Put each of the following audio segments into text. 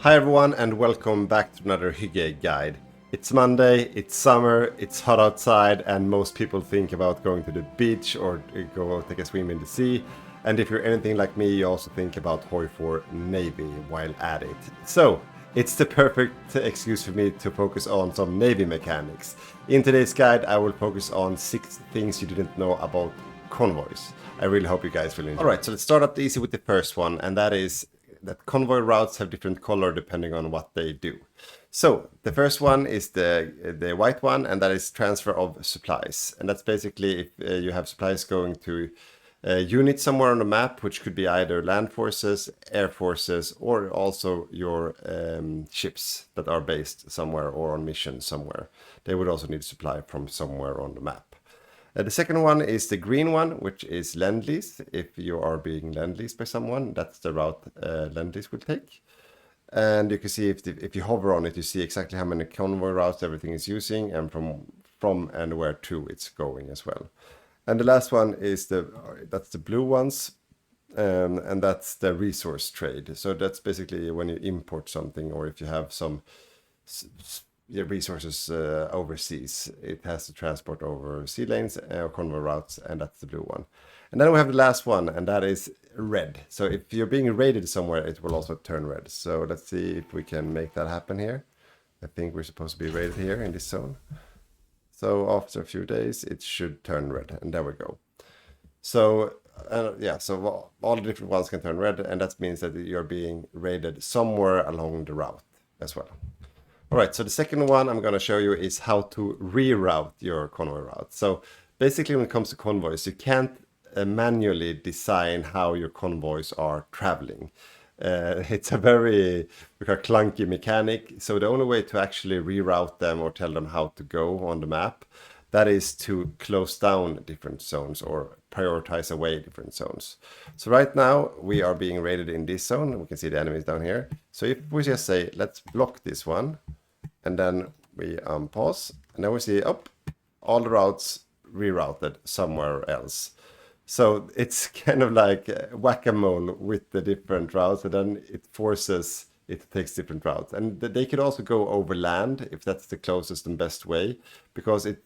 Hi everyone and welcome back to another Hygge guide. It's Monday, it's summer, it's hot outside and most people think about going to the beach or go take a swim in the sea. And if you're anything like me, you also think about HOI4 Navy while at it. So, it's the perfect excuse for me to focus on some Navy mechanics. In today's guide, I will focus on 6 things you didn't know about convoys. I really hope you guys will enjoy. Alright, so let's start up easy with the first one, and that is that convoy routes have different color depending on what they do. So the first one is the white one, and that is transfer of supplies. And that's basically if you have supplies going to a unit somewhere on the map, which could be either land forces, air forces, or also your ships that are based somewhere or on mission somewhere. They would also need supply from somewhere on the map. The second one is the green one, which is Lend-Lease. If you are being Lend-Leased by someone, that's the route Lend-Lease will take. And you can see if you hover on it, you see exactly how many convoy routes everything is using and from and where to it's going as well. And the last one is that's the blue ones, and that's the resource trade. So that's basically when you import something or if you have some resources overseas, it has to transport over sea lanes or convoy routes, and that's the blue one. And then we have the last one, and that is red. So if you're being raided somewhere, it will also turn red. So let's see if we can make that happen here. I think we're supposed to be raided here in this zone. So after a few days, it should turn red, and there we go. So so all the different ones can turn red, and that means that you're being raided somewhere along the route as well. Alright, so the second one I'm going to show you is how to reroute your convoy route. So basically when it comes to convoys, you can't manually design how your convoys are traveling. It's a very clunky mechanic, so the only way to actually reroute them or tell them how to go on the map, that is to close down different zones or prioritize away different zones. So right now we are being raided in this zone. We can see the enemies down here. So if we just say, let's block this one, and then we unpause, and then we see, all the routes rerouted somewhere else. So it's kind of like whack-a-mole with the different routes, and then it takes different routes. And they could also go over land if that's the closest and best way, because it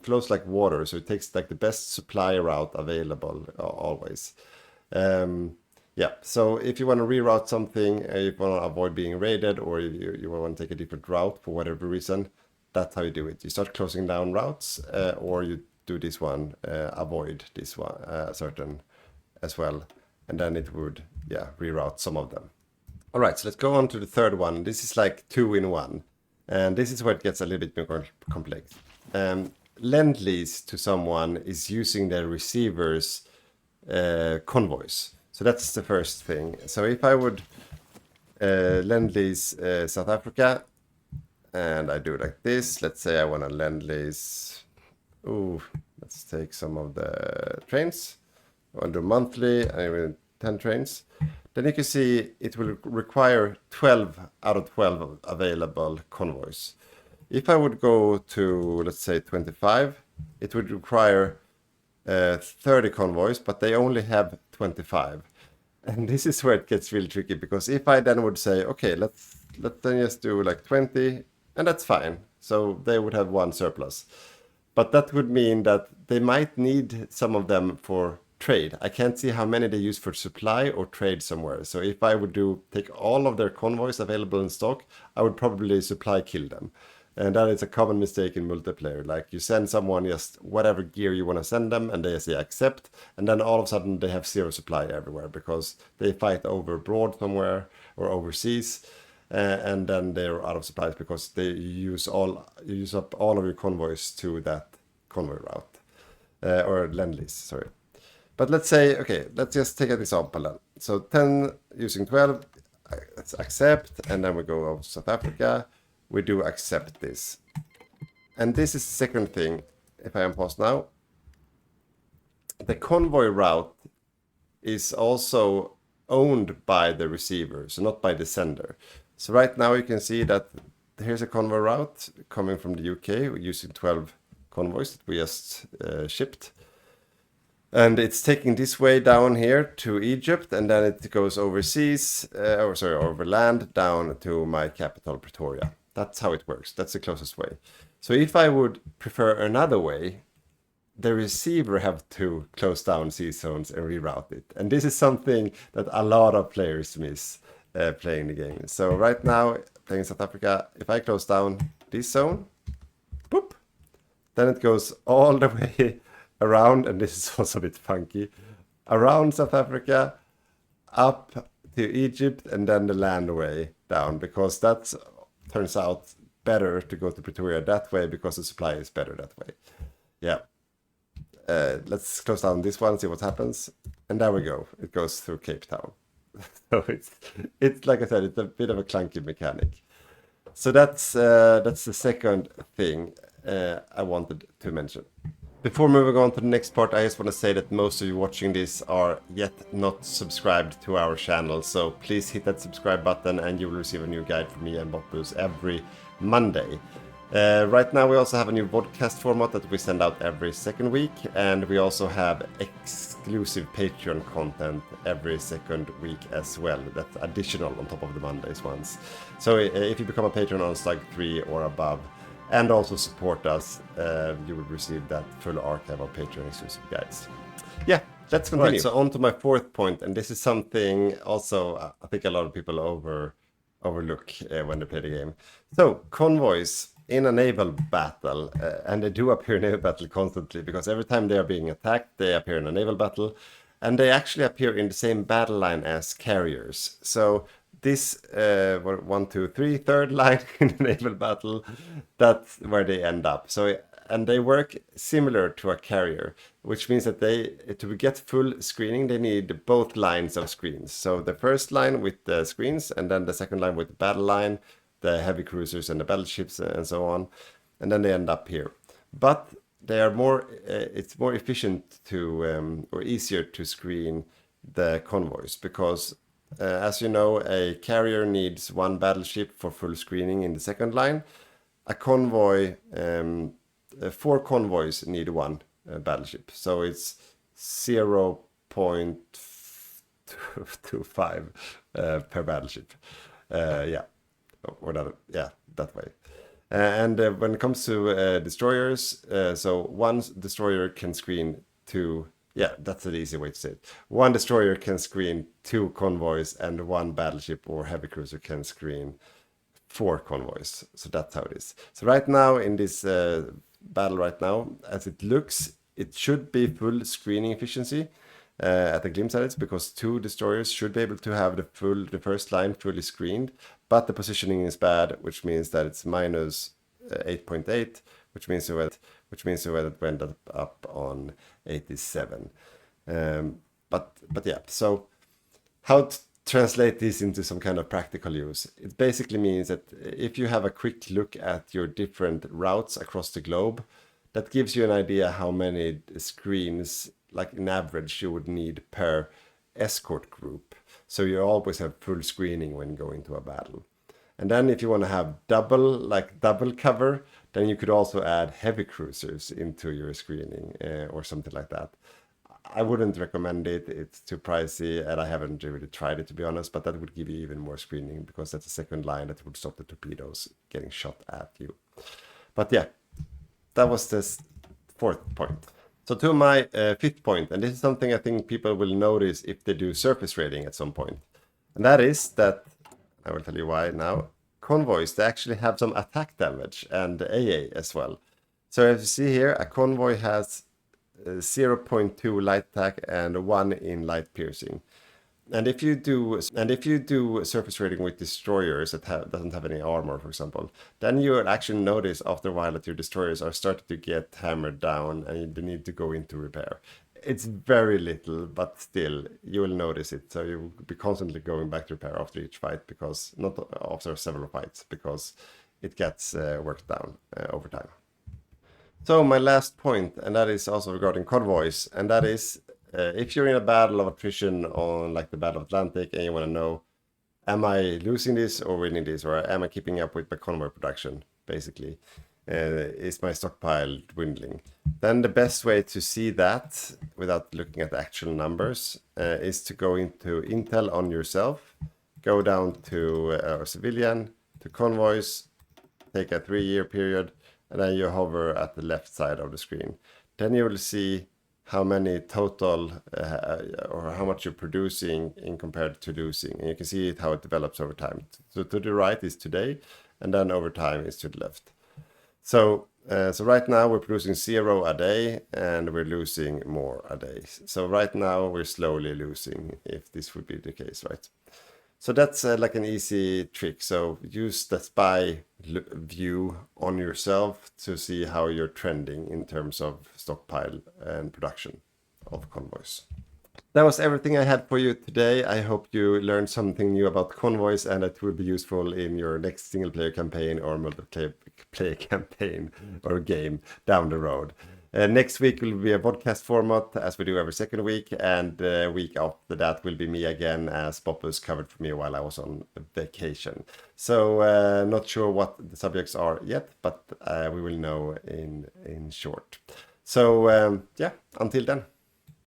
flows like water, so it takes like the best supply route available always. So if you want to reroute something, if you want to avoid being raided, or you want to take a different route for whatever reason, that's how you do it. You start closing down routes, or you do this one, avoid this one certain as well, and then it would reroute some of them. All right, so let's go on to the third one. This is like 2 in 1, and this is where it gets a little bit more complex. Lend-Lease to someone is using their receivers convoys. So that's the first thing. So if I would Lend-Lease South Africa, and I do it like this, let's say I want to Lend-Lease, let's take some of the trains, under monthly, I mean 10 trains. Then you can see it will require 12 out of 12 available convoys. If I would go to, let's say 25, it would require 30 convoys, but they only have 25. And this is where it gets really tricky, because if I then would say, okay, let's then just do like 20, and that's fine. So they would have 1 surplus. But that would mean that they might need some of them for trade. I can't see how many they use for supply or trade somewhere. So if I would take all of their convoys available in stock, I would probably supply kill them. And that is a common mistake in multiplayer. Like you send someone just whatever gear you want to send them, and they say accept, and then all of a sudden they have 0 supply everywhere because they fight over abroad somewhere or overseas, and then they're out of supplies because they use up all of your convoys to that convoy route or Lend-Lease. Sorry, but let's say let's just take an example then. So 10 using 12, let's accept, and then we go over to South Africa. We do accept this. And this is the second thing, if I unpause now. The convoy route is also owned by the receiver, so not by the sender. So right now you can see that here's a convoy route coming from the UK using 12 convoys that we just shipped. And it's taking this way down here to Egypt, and then it goes overseas, over land down to my capital, Pretoria. That's how it works. That's the closest way. So if I would prefer another way, the receiver have to close down sea zones and reroute it. And this is something that a lot of players miss playing the game. So right now, playing South Africa, if I close down this zone, boop, then it goes all the way around, and this is also a bit funky, around South Africa, up to Egypt, and then the land way down, because that turns out better to go to Pretoria that way because the supply is better that way. Yeah. Let's close down this one, see what happens. And there we go. It goes through Cape Town. So it's like I said, it's a bit of a clunky mechanic. So that's the second thing I wanted to mention. Before moving on to the next part, I just want to say that most of you watching this are yet not subscribed to our channel. So please hit that subscribe button and you will receive a new guide from me and Botboost every Monday. Right now we also have a new podcast format that we send out every second week, and we also have exclusive Patreon content every second week as well. That's additional on top of the Mondays ones. So if you become a patron on Slug 3 or above, and also support us, you will receive that full archive of Patreon exclusive guides. Yeah, let's continue. Right, so on to my fourth point, and this is something also I think a lot of people overlook when they play the game. So convoys in a naval battle, and they do appear in a naval battle constantly, because every time they are being attacked, they appear in a naval battle, and they actually appear in the same battle line as carriers. So this 1, 2, 3, third line in the naval battle, that's where they end up. So, and they work similar to a carrier, which means that to get full screening, they need both lines of screens. So the first line with the screens, and then the second line with the battle line, the heavy cruisers and the battleships and so on, and then they end up here. But they are more, it's more efficient to, or easier to screen the convoys, because as you know, a carrier needs one battleship for full screening in the second line. A convoy, 4 convoys need one battleship. So it's 0.25 per battleship. Yeah, or that, yeah, that way. And when it comes to destroyers, so one destroyer can screen 2. Yeah, that's an easy way to say it. One destroyer can screen 2 convoys, and one battleship or heavy cruiser can screen 4 convoys. So that's how it is. So right now in this battle right now, as it looks, it should be full screening efficiency at a glimpse at it, because 2 destroyers should be able to have the first line fully screened, but the positioning is bad, which means that it's minus 8.8, which means that it went up on 87. But yeah, so how to translate this into some kind of practical use? It basically means that if you have a quick look at your different routes across the globe, that gives you an idea how many screens, like in average, you would need per escort group. So you always have full screening when going to a battle. And then if you want to have double cover, then you could also add heavy cruisers into your screening or something like that. I wouldn't recommend it. It's too pricey, and I haven't really tried it, to be honest, but that would give you even more screening, because that's a second line that would stop the torpedoes getting shot at you. But yeah, that was this fourth point. So to my fifth point, and this is something I think people will notice if they do surface raiding at some point. And that is that, I will tell you why now, convoys, they actually have some attack damage and AA as well. So as you see here, a convoy has 0.2 light attack and 1 in light piercing. And if you do surface raiding with destroyers that doesn't have any armor, for example, then you will actually notice after a while that your destroyers are starting to get hammered down and you need to go into repair. It's very little, but still, you will notice it. So you will be constantly going back to repair after each fight, because not after several fights, because it gets worked down over time. So my last point, and that is also regarding convoys, and that is if you're in a battle of attrition on like the Battle of Atlantic and you want to know, am I losing this or winning this, or am I keeping up with my convoy production, basically? is my stockpile dwindling? Then the best way to see that without looking at the actual numbers is to go into Intel on yourself, go down to civilian, to convoys, take a 3-year period, and then you hover at the left side of the screen. Then you will see how many total or how much you're producing in compared to losing. And you can see how it develops over time. So to the right is today, and then over time is to the left. So right now we're producing 0 a day and we're losing more a day. So right now we're slowly losing, if this would be the case, right? So that's like an easy trick. So use the spy view on yourself to see how you're trending in terms of stockpile and production of convoys. That was everything I had for you today. I hope you learned something new about convoys and it will be useful in your next single player campaign or multiplayer campaign or game down the road. Next week will be a podcast format as we do every second week, and the week after that will be me again as Boppus covered for me while I was on vacation. So not sure what the subjects are yet, but we will know in short. So yeah, until then.